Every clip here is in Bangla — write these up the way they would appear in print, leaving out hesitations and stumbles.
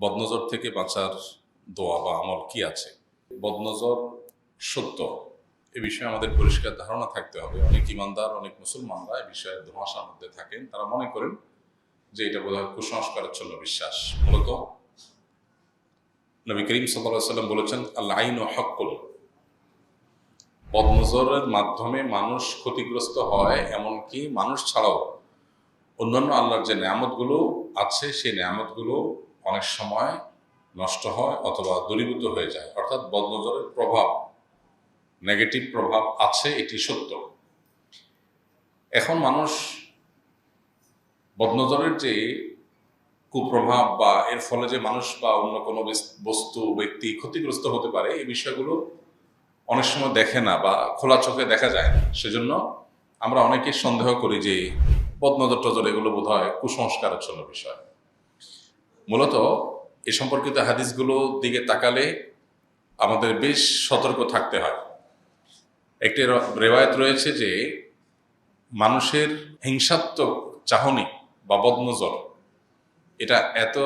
বদনজর থেকে বাঁচার দোয়া বা আমল কি আছে? বদনজর সত্য, এ বিষয়ে আমাদের পরিষ্কার ধারণা থাকতে হবে। অনেক ইমানদার, অনেক মুসলমানরা এ বিষয়ে ধোঁয়াশার মধ্যে থাকেন। তারা মনে করেন যে এটা বোধহয় কুসংস্কারাচ্ছন্ন বিশ্বাস। মূলত নবী করিম সাল্লাল্লাহু আলাইহি ওয়াসাল্লাম বলেছেন, আল আইনু হাক্কুল। বদনজরের মাধ্যমে মানুষ ক্ষতিগ্রস্ত হয়, এমনকি মানুষ ছাড়াও অন্যান্য আল্লাহর যে নেয়ামতগুলো আছে সেই নেয়ামতগুলো অনেক সময় নষ্ট হয় অথবা দূরীভূত হয়ে যায়। অর্থাৎ বদনজরের প্রভাব, নেগেটিভ প্রভাব আছে, এটি সত্য। এখন মানুষ বদনজরের যে কুপ্রভাব বা এর ফলে যে মানুষ বা অন্য কোনো বস্তু ব্যক্তি ক্ষতিগ্রস্ত হতে পারে, এই বিষয়গুলো অনেক সময় দেখে না বা খোলা চোখে দেখা যায় না। সেজন্য আমরা অনেকে সন্দেহ করি যে বদনজর টজর এগুলো বোধ হয় কুসংস্কারাচ্ছন্ন বিষয়। মূলত এ সম্পর্কিত হাদিসগুলোর দিকে তাকালে আমাদের বেশ সতর্ক থাকতে হয়। একটি রেওয়ায়ত রয়েছে যে মানুষের হিংসাত্মক চাহনি বা বদনজর এটা এত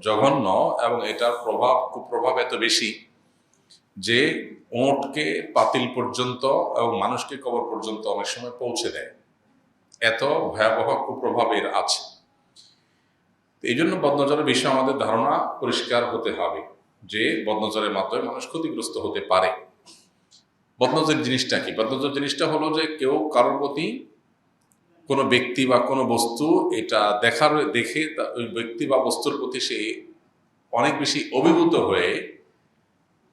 জঘন্য এবং এটার কুপ্রভাব এত বেশি যে ওঁটকে পাতিল পর্যন্ত এবং মানুষকে কবর পর্যন্ত অনেক সময় পৌঁছে দেয়। এত ভয়াবহ কুপ্রভাব এর আছে। এই জন্য বদনজরের বিষয়ে আমাদের ধারণা পরিষ্কার হতে হবে যে বদনজরের মাধ্যমে মানুষ ক্ষতিগ্রস্ত হতে পারে। বদনজর জিনিসটা কি? বদনজর জিনিসটা হলো যে কেউ কারোর প্রতি কোনো ব্যক্তি বা কোনো বস্তু এটা দেখে ওই ব্যক্তি বা বস্তুর প্রতি সে অনেক বেশি অভিভূত হয়ে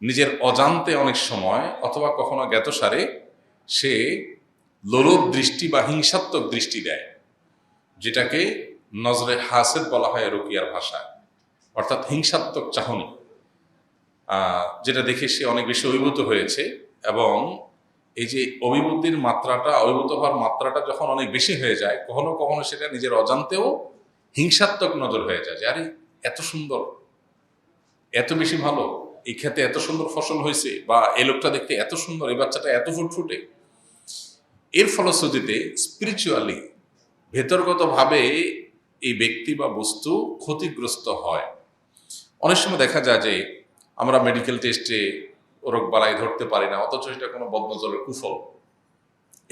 নিজের অজান্তে অনেক সময় অথবা কখনো জ্ঞাতসারে সে লোলুপ দৃষ্টি বা হিংসাত্মক দৃষ্টি দেয়, যেটাকে নজরে হাসেদ বলা হয় রুকিয়ার ভাষায়। অর্থাৎ হিংসাত্মক চাহনি, যেটা দেখে সে অনেক বেশি অভিভূত হয়েছে। এবং এই যে অভিভূতির মাত্রাটা, অভিভূত হওয়ার মাত্রাটা যখন অনেক বেশি হয়ে যায়, কখনো কখনো সেটা নিজের অজান্তেও হিংসাত্মক নজর হয়ে যায় যে আরে এত সুন্দর, এত বেশি ভালো, এই ক্ষেতে এত সুন্দর ফসল হয়েছে, বা এই লোকটা দেখতে এত সুন্দর, এই বাচ্চাটা এত ফুটফুটে। এর ফলশ্রুতিতে স্পিরিচুয়ালি, ভেতরগতভাবে এই ব্যক্তি বা বস্তু ক্ষতিগ্রস্ত হয়। অনেক সময় দেখা যায় যে আমরা মেডিকেল টেস্টে রোগ বালাই ধরতে পারি না, অথচ এটা কোনো বদনজরের কুফল।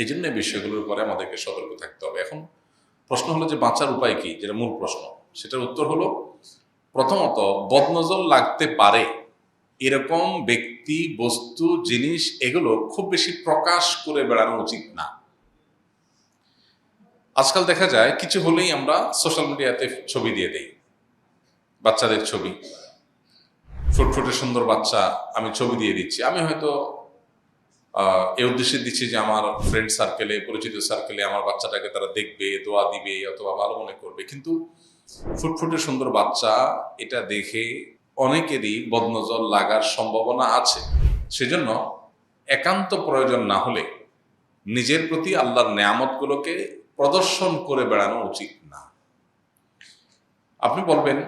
এই জন্য বিষয়গুলোর উপরে আমাদেরকে সতর্ক থাকতে হবে। এখন প্রশ্ন হলো যে বাঁচার উপায় কি, যেটা মূল প্রশ্ন, সেটার উত্তর হলো, প্রথমত বদনজর লাগতে পারে এরকম ব্যক্তি, বস্তু, জিনিস এগুলো খুব বেশি প্রকাশ করে বেড়ানো উচিত না। আজকাল দেখা যায় কিছু হলেই আমরা সোশ্যাল মিডিয়াতে ছবি দিয়ে দেই, বাচ্চাদের ছবি, ফুটফুটে সুন্দর বাচ্চা, আমি ছবি দিয়ে দিচ্ছি। আমি হয়তো এই উদ্দেশ্যে দিচ্ছি যে আমার ফ্রেন্ড সার্কেলে, পরিচিত সার্কেলে আমার বাচ্চাটাকে তারা দেখবে, দোয়া দিবে অথবা ভালো মনে করবে। কিন্তু ফুটফুটে সুন্দর বাচ্চা, এটা দেখে অনেকেরই বদনজর লাগার সম্ভাবনা আছে। সেজন্য একান্ত প্রয়োজন না হলে নিজের প্রতি আল্লাহর নেয়ামতগুলোকে প্রদর্শন করে বেড়ানো উচিত না। আপনি বলবেন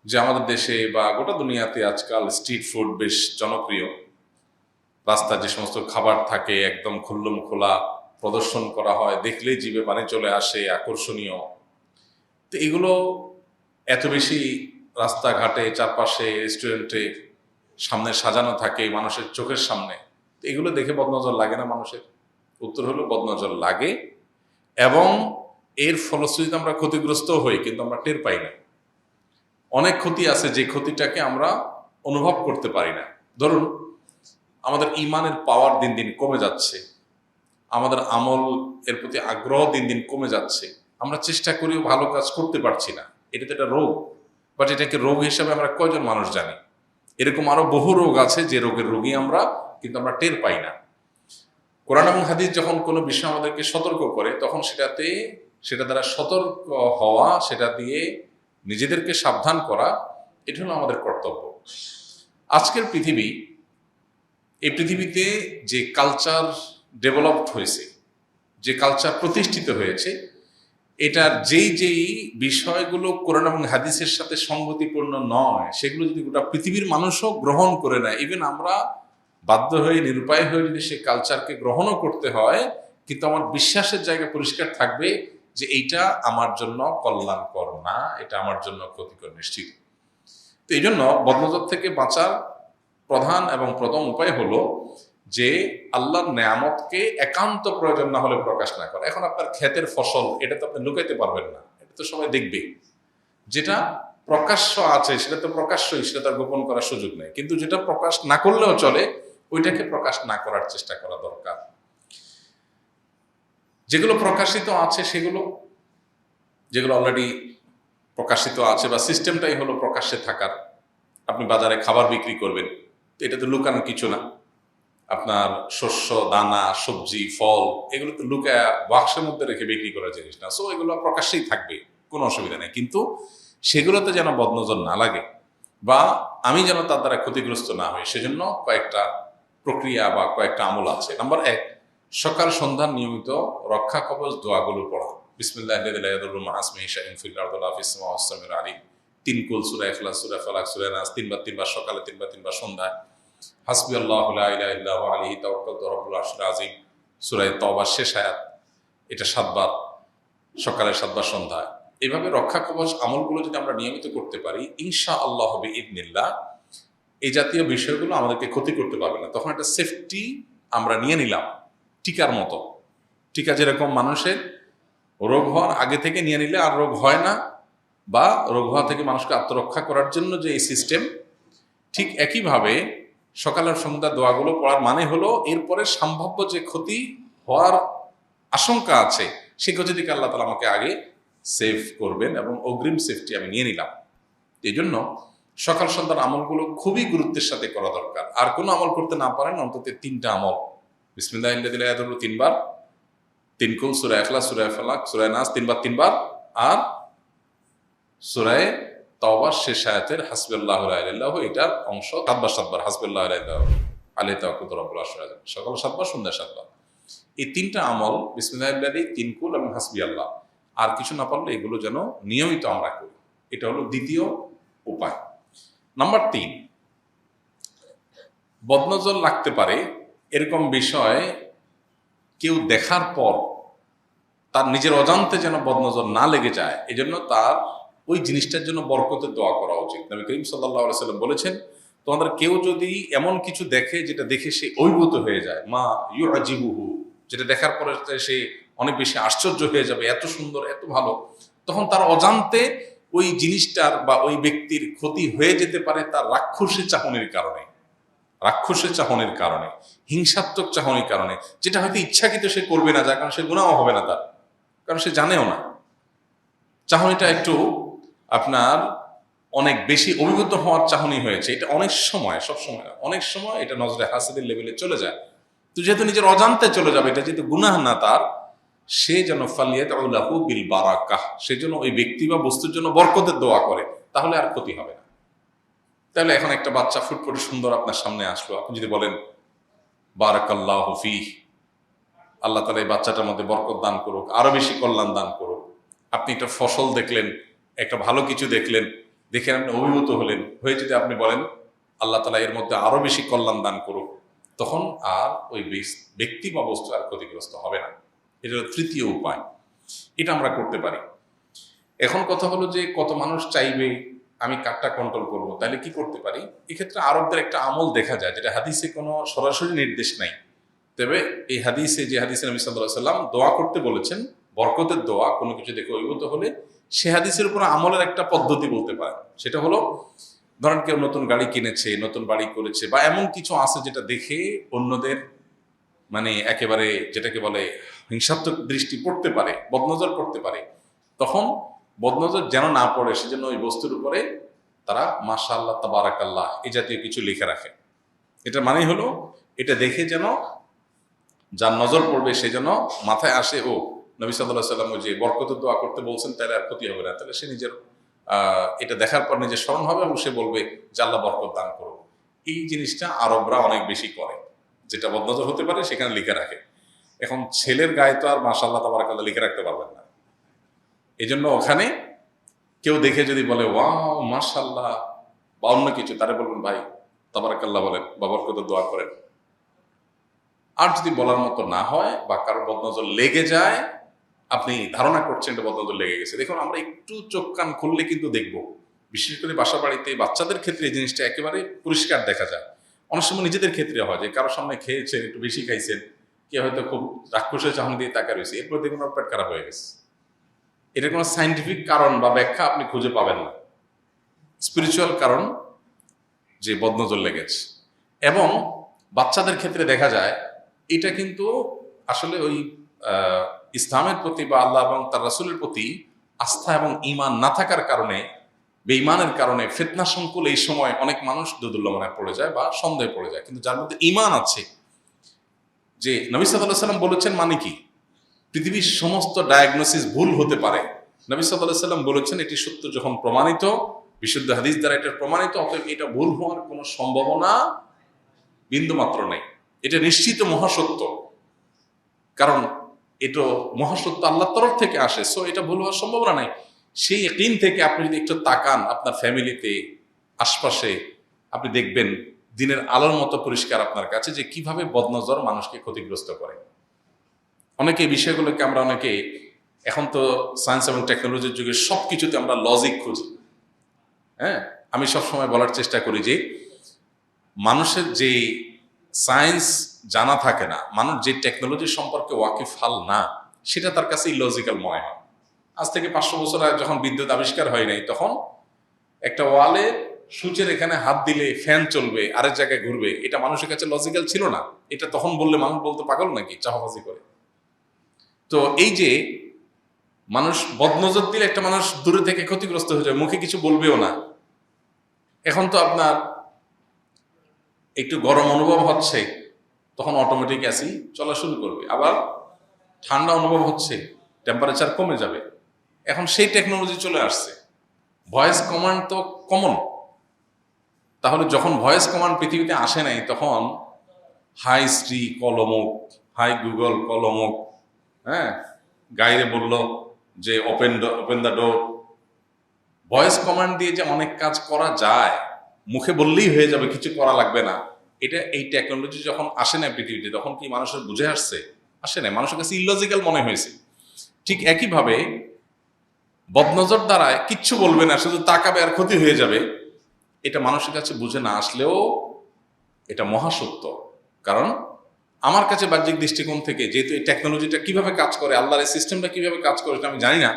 যে আমাদের দেশে বা গোটা দুনিয়াতে আজকাল স্ট্রিট ফুড বেশ জনপ্রিয়। রাস্তায় যে সমস্ত খাবার থাকে একদম খুল্লুম খোলা প্রদর্শন করা হয়, দেখলেই জিভে পানি চলে আসে, আকর্ষণীয়। তো এগুলো এত বেশি রাস্তাঘাটে, চারপাশে, রেস্টুরেন্টে সামনে সাজানো থাকে মানুষের চোখের সামনে। তো এগুলো দেখে বদনজর লাগে না মানুষের? উত্তর হলো বদনজর লাগে, এবং এর ফলশ্রুতিতে আমরা ক্ষতিগ্রস্ত হই, কিন্তু আমরা টের পাই না। অনেক ক্ষতি আছে যে ক্ষতিটাকে আমরা অনুভব করতে পারি না। ধরুন, আমাদের ইমানের পাওয়ার দিন দিন কমে যাচ্ছে, আমাদের আমল এর প্রতি আগ্রহ দিন দিন কমে যাচ্ছে, আমরা চেষ্টা করেও ভালো কাজ করতে পারছি না। এটা তো একটা রোগ, বাট এটাকে রোগ হিসাবে আমরা কয়জন মানুষ জানি? এরকম আরো বহু রোগ আছে যে রোগের রোগী আমরা, কিন্তু আমরা টের পাই না। কোরআন এবং হাদিস যখন কোনো বিষয় আমাদেরকে সতর্ক করে, তখন সেটা দ্বারা সতর্ক হওয়া, সেটা দিয়ে নিজেদেরকে সাবধান করা, এটা হলো আমাদের কর্তব্য। আজকের এই পৃথিবীতে যে কালচার ডেভেলপড হয়েছে, যে কালচার প্রতিষ্ঠিত হয়েছে, এটার যেই বিষয়গুলো কোরআন এবং হাদিসের সাথে সঙ্গতিপূর্ণ নয়, সেগুলো যদি গোটা পৃথিবীর মানুষও গ্রহণ করে নেয়, ইভেন আমরা বাধ্য হয়ে, নিরুপায় হয়ে যদি সে কালচারকে গ্রহণও করতে হয়, কিন্তু আমার বিশ্বাসের জায়গা পরিষ্কার থাকবে যে এইটা আমার জন্য কল্যাণকর না, এটা আমার জন্য ক্ষতিকর নিশ্চিত। তো এই জন্য বদনজর থেকে বাঁচার প্রধান এবং প্রথম উপায় হলো যে আল্লাহর নেয়ামতকে একান্ত প্রয়োজন না হলে প্রকাশ না করা। এখন আপনার ক্ষেতের ফসল, এটা তো আপনি লুকাইতে পারবেন না, এটা তো সবাই দেখবে। যেটা প্রকাশ্য আছে সেটা তো প্রকাশ্যই, সেটা তার গোপন করার সুযোগ নেই। কিন্তু যেটা প্রকাশ না করলেও চলে, ওইটাকে প্রকাশ না করার চেষ্টা করা দরকার। যেগুলো প্রকাশিত আছে সেগুলো, যেগুলো অলরেডি প্রকাশিত আছে বা সিস্টেমটাই হলো প্রকাশ্যে থাকার। আপনি বাজারে খাবার বিক্রি করবেন, তো এটা তো লুকানোর কিছু না। আপনার শস্য, দানা, সবজি, ফল, এগুলো তো লুকায়া বাক্সের মধ্যে রেখে বিক্রি করার জিনিস না। সো এগুলো প্রকাশ্যেই থাকবে, কোনো অসুবিধা নেই। কিন্তু সেগুলোতে যেন বদনজর না লাগে বা আমি যেন তার দ্বারা ক্ষতিগ্রস্ত না হই, সেজন্য কয়েকটা প্রক্রিয়া বা কয়েকটা আমল আছে। নাম্বার 1, সকাল সন্ধ্যার নিয়মিত রক্ষা কবচ দোয়াগুলো পড়া। বিসমিল্লাহির লা ইয়াদুররু মা ইসমিহি শাইউন ফিল আরদি ওয়ালা ফিস সামাওয়াতি ওয়াস সামিউল আলিম। 3 কুল, সূরা ইখলাস, সূরা ফালাক, সূরা নাস, 3বার সকালে, 3বার সন্ধ্যায়। হাসবি আল্লাহু লা ইলাহা ইল্লা হুয়া আলাইহি তাওয়াক্কালতু রাব্বুল আরশিল আযীম, সূরা তাওবার শেষ আয়াত, এটা 7বার সকালে, 7বার সন্ধ্যায়। এইভাবে রক্ষা কবচ আমলগুলো যদি আমরা নিয়মিত করতে পারি, ইনশাআল্লাহ বিইذনিল্লাহ এই জাতীয় বিষয়গুলো আমাদেরকে ক্ষতি করতে পারবে না। তখন একটা সেফটি আমরা নিয়ে নিলাম, টিকার মতো। টিকা যেরকম মানুষের রোগ হওয়ার আগে থেকে নিয়ে নিলে আর রোগ হয় না, বা রোগ হওয়া থেকে মানুষকে আত্মরক্ষা করার জন্য যে এই সিস্টেম, ঠিক একইভাবে সকালের সন্ধ্যা দোয়াগুলো পড়ার মানে হলো এরপরে সম্ভাব্য যে ক্ষতি হওয়ার আশঙ্কা আছে, সেই ক্ষতি থেকে আল্লাহ তাআলা আমাকে আগে সেভ করবেন এবং অগ্রিম সেফটি আমি নিয়ে নিলাম। এই জন্য সকাল সন্ধ্যার আমলগুলো খুবই গুরুত্বের সাথে করা দরকার। আর কোনো আমল করতে না পারেন, অন্তত 3টা আমল, বিসমিল্লাহিল লাযী লা ইয়াদুররু 3বার, 3 কুল, সূরা ইখলাস, সূরা ফালাক, সূরা নাস 3বার, আর সূরা তাওবার শেষ আয়াতের হাসবিয়াল্লাহু লা ইলাহা ইল্লাহু, এটার অংশ 7বার হাসবিয়াল্লাহু লা ইলাহা আলাইহি তাওয়াক্কালতু রাব্বুল আরশিল আযীম। সকাল 7বার, সন্ধ্যা 7বার। এই 3টা আমল, বিসমিল্লাহিল লাযী, 3 কুল এবং হাসবিয়াল্লাহ, আর কিছু না পারলে এগুলো যেন নিয়মিত আমরা করি। এটা হলো দ্বিতীয় উপায়। নাম্বার 3, বদনজর লাগতে পারে এরকম বিষয় কেউ দেখার পর তার নিজের অজান্তে যেন বদনজর না লেগে যায়, এজন্য তার ওই জিনিসটার জন্য বরকতের দোয়া করা উচিত। নবী করিম সাল্লাল্লাহু আলাইহি সাল্লাম বলেছেন, তোমাদের কেউ যদি এমন কিছু দেখে যেটা দেখে সে অভিভূত হয়ে যায়, মা ইউআজিবুহু, যেটা দেখার পরে সে অনেক বেশি আশ্চর্য হয়ে যাবে, এত সুন্দর, এত ভালো, তখন তার অজান্তে ওই জিনিসটার বা ওই ব্যক্তির ক্ষতি হয়ে যেতে পারে তার রাক্ষসী চাহনির কারণে, হিংসাত্মক চাহনির কারণে, যেটা হয়তো ইচ্ছাকৃত সে করবে না, যার কারণে সে গুনাহ হবে না তার, কারণ সে জানেও না। চাহনিটা একটু আপনার অনেক বেশি অভিভূত হওয়ার চাহনি হয়েছে, এটা অনেক সময়, সবসময়, অনেক সময় এটা নজরে হাসিদের লেভেলে চলে যায়। তো যেহেতু নিজের অজান্তে চলে যাবে, এটা যেহেতু গুনাহ না তার, সে যেন ফালিয়াদউ লাহু বিল বারাকাহ, সেজন্য ওই ব্যক্তি বা বস্তুর জন্য বরকতের দোয়া করে, তাহলে আর ক্ষতি হবে না। তাহলে এখন একটা বাচ্চা ফুটফুটে সুন্দর আপনার সামনে আসলো, আপনি যদি বলেন বারাকাল্লাহু ফীহ, আল্লাহ তাআলা এই বাচ্চাটার মধ্যে বরকত দান করুক, আরো বেশি কল্যাণ দান করুক। আপনি একটা ফসল দেখলেন, একটা ভালো কিছু দেখলেন, দেখে আপনি অভিভূত হলেন, হয়ে যদি আপনি বলেন আল্লাহ তাআলা এর মধ্যে আরো বেশি কল্যাণ দান করুক, তখন আর ওই ব্যক্তি বা বস্তু আর ক্ষতিগ্রস্ত হবে না। এটা হলো তৃতীয় উপায়, এটা আমরা করতে পারি। এখন কথা হলো যে কত মানুষ চাইবে আমি কারটা কন্ট্রোল করবো, তাহলে কি করতে পারি? এক্ষেত্রে আরবদের একটা আমল দেখা যায়, যেটা হাদিসে কোনো সরাসরি নির্দেশ নাই, তবে এই হাদিসে, যে হাদিসে নবী সাল্লাল্লাহু আলাইহি ওয়াসাল্লাম দোয়া করতে বলেছেন, বরকতের দোয়া, কোনো কিছু দেখে অভিভূত হলে, সে হাদিসের উপর আমলের একটা পদ্ধতি বলতে পারে। সেটা হলো, ধরেন কেউ নতুন গাড়ি কিনেছে, নতুন বাড়ি করেছে, বা এমন কিছু আছে যেটা দেখে অন্যদের মানে একেবারে যেটাকে বলে হিংসাত্মক দৃষ্টি পড়তে পারে, বদনজর পড়তে পারে, তখন বদনজর যেন না পড়ে সেজন্য ওই বস্তুর উপরে তারা মাশাআল্লাহ, তাবারাকাল্লাহ এই জাতীয় কিছু লিখে রাখে। এটার মানে হলো, এটা দেখে যেন যার নজর পড়বে সে যেন মাথায় আসে, ও নবী সাল্লাল্লাহু আলাইহি ওয়াসাল্লাম যে বরকতের দোয়া করতে বলছেন, তাহলে আর ক্ষতি হবে না। তাহলে সে নিজের এটা দেখার পর নিজের স্মরণ হবে এবং সে বলবে যে আল্লাহ বরকত দান করো। এই জিনিসটা আরবরা অনেক বেশি করে, যেটা বদনজর হতে পারে সেখানে লিখে রাখে। এখন ছেলের গায়ে তো আর মাশাআল্লাহ তাবারাকাল্লাহ লিখে রাখতে পারবেন না, এই জন্য ওখানে কেউ দেখে যদি বলে ওয়াও মাশাআল্লাহ বা অন্য কিছু, তারে বলবেন ভাই তাবারাকাল্লাহ বলেন বা বরকতের দোয়া করেন। আর যদি বলার মতো না হয় বা কারোর বদনজর লেগে যায়, আপনি ধারণা করছেন এটা বদনজর লেগে গেছে, দেখুন আমরা একটু চোখ কান খুললে কিন্তু দেখবো বিশেষ করে বাসা বাড়িতে বাচ্চাদের ক্ষেত্রে এই জিনিসটা একেবারে পরিষ্কার দেখা যায়। অনেক সময় নিজেদের ক্ষেত্রে হয় যে কারোর সামনে খেয়েছেন, একটু বেশি খাইছেন, কেউ হয়তো খুব রাক্ষসের চাহনি দিয়ে তাকা রয়েছে, এরপর দেখুন পেট খারাপ হয়ে গেছে। এটার কোনো সাইন্টিফিক কারণ বা ব্যাখ্যা আপনি খুঁজে পাবেন না। স্পিরিচুয়াল কারণ যে বদনজর লেগেছে। এবং বাচ্চাদের ক্ষেত্রে দেখা যায় এটা কিন্তু আসলে ওই ইসলামের প্রতি বা আল্লাহ এবং তার রাসূলের প্রতি আস্থা এবং ঈমান না থাকার কারণে, বেঈমানের কারণে ফিতনা সংকুল এই সময় অনেক মানুষ দুর্দুল্যমানায় পড়ে যায় বা সন্দেহে পড়ে যায়। কিন্তু যার মধ্যে ঈমান আছে, যে নবী সাল্লাল্লাহু আলাইহি ওয়াসাল্লাম বলেছেন মানে কি, পৃথিবীর সমস্ত ডায়াগনোসিস ভুল হতে পারে, নবী সাল্লাল্লাহু আলাইহি ওয়াসাল্লাম বলেছেন এটি সত্য যখন প্রমাণিত, বিশুদ্ধ হাদিস দ্বারা এটা প্রমাণিত, অতএব এটা ভুল হওয়ার কোনো সম্ভাবনা বিন্দুমাত্র নেই। এটা নিশ্চিত মহাসত্য, কারণ এটা মহাসত্য আল্লাহর তরফ থেকে আসে, সো এটা ভুল হওয়ার সম্ভাবনা নাই। সেই ইয়াকিন থেকে আপনি যদি একটু তাকান আপনার ফ্যামিলিতে, আশপাশে, আপনি দেখবেন দিনের আলোর মতো পরিষ্কার আপনার কাছে যে কিভাবে বদনজর মানুষকে ক্ষতিগ্রস্ত করে। অনেকে এই বিষয়গুলোকে আমরা অনেকে, এখন তো সায়েন্স এবং টেকনোলজির যুগে সব কিছুতে আমরা লজিক খুঁজি। হ্যাঁ, আমি সবসময় বলার চেষ্টা করি যে মানুষের যে সায়েন্স জানা থাকে না, মানুষ যে টেকনোলজি সম্পর্কে ওয়াকিফাল না, সেটা তার কাছে ইলজিক্যাল মনে হয়। আজ থেকে 500 বছর আগে যখন বিদ্যুৎ আবিষ্কার হয় নাই, তখন একটা ওয়ালে সুচের এখানে হাত দিলে ফ্যান চলবে, আরেক জায়গায় ঘুরবে, এটা মানুষের কাছে লজিক্যাল ছিল না। এটা তখন বললে মানুষ বলতে পাগল নাকি, চাপাবাজি করে। তো এই যে মানুষ বদনজর দিলে একটা মানুষ দূরে থেকে ক্ষতিগ্রস্ত হয়ে যায়, মুখে কিছু বলবেও না। এখন তো আপনার একটু গরম অনুভব হচ্ছে, তখন অটোমেটিক এসি চলা শুরু করবে, আবার ঠান্ডা অনুভব হচ্ছে, টেম্পারেচার কমে যাবে। এখন সেই টেকনোলজি চলে আসছে। ভয়েস কমান্ড তো কমন, তাহলে যখন ভয়েস কমান্ড পৃথিবীতে আসে নাই, তখন হাই স্ত্রী কলমক, হাই গুগল কলমক, হ্যাঁ, গাইরে বলল যে open the door. Voice command দিয়ে যে অনেক কাজ করা যায়, মুখে বললেই হয়ে যাবে, কিছু করা লাগবে না, এটা এই টেকনোলজি যখন আসে না পৃথিবীতে, তখন কি মানুষের বুঝে আসছে? আসে না, মানুষের কাছে ইলজিক্যাল মনে হয়েছে। ঠিক একইভাবে বদনজর দ্বারা কিচ্ছু বলবে না, শুধু তাকাবে আর ক্ষতি হয়ে যাবে, এটা মানুষের কাছে বুঝে না আসলেও এটা মহাসত্য। কারণ আমার কাছে বাহ্যিক দৃষ্টিকোণ থেকে, যেহেতু এই টেকনোলজিটা কিভাবে কাজ করে, আল্লাহর এই সিস্টেমটা কিভাবে কাজ করে এটা আমি জানি না,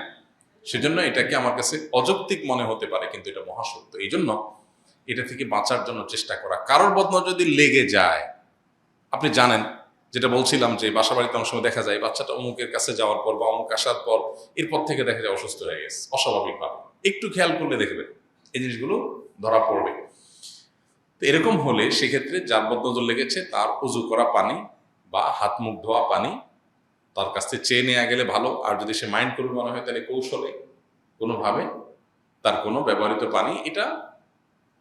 সেজন্য এটাকে আমার কাছে অযৌক্তিক মনে হতে পারে, কিন্তু এটা মহাসত্য। এই জন্য এটা থেকে বাঁচার জন্য চেষ্টা করা। কারোর বদনজর যদি লেগে যায়, আপনি জানেন, যেটা বলছিলাম যে বাসা বাড়িতে অনেক সময় দেখা যায় বাচ্চাটা অমুকের কাছে যাওয়ার পর বা অমুক আসার পর এরপর থেকে দেখা যায় অসুস্থ হয়ে গেছে অস্বাভাবিকভাবে, একটু খেয়াল করলে দেখবেন এই জিনিসগুলো ধরা পড়বে। তো এরকম হলে সেক্ষেত্রে যার বদনজর লেগেছে তার উজু করা পানি বা হাত মুখ ধোয়া পানি তার কাছ থেকে চেয়ে নেওয়া গেলে ভালো। আর যদি সে মাইন্ড করবে মনে হয়, তাহলে কৌশলে কোনোভাবে তার কোনো ব্যবহৃত পানি, এটা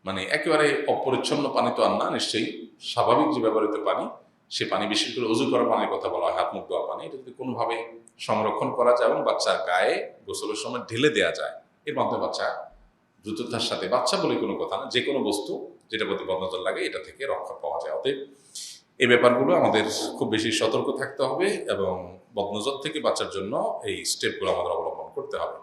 মানে একেবারে অপরিচ্ছন্ন পানি তো আর না, নিশ্চয়ই স্বাভাবিক যে ব্যবহৃত পানি, সে পানি, বিশেষ করে উজু করা পানির কথা বলা হয়, হাত মুখ ধোয়া পানি, এটা যদি কোনোভাবে সংরক্ষণ করা যায় এবং বাচ্চার গায়ে গোসলের সময় ঢেলে দেওয়া যায়, এর মাধ্যমে বাচ্চা দ্রুততার সাথে, বাচ্চা বলে কোনো কথা না, যে কোনো বস্তু যেটা প্রতি বদনজর লাগে এটা থেকে রক্ষা পাওয়া যায়। অতএব এই ব্যাপারগুলো আমাদের খুব বেশি সতর্ক থাকতে হবে এবং বদনজর থেকে বাঁচার জন্য এই স্টেপগুলো আমাদের অবলম্বন করতে হবে।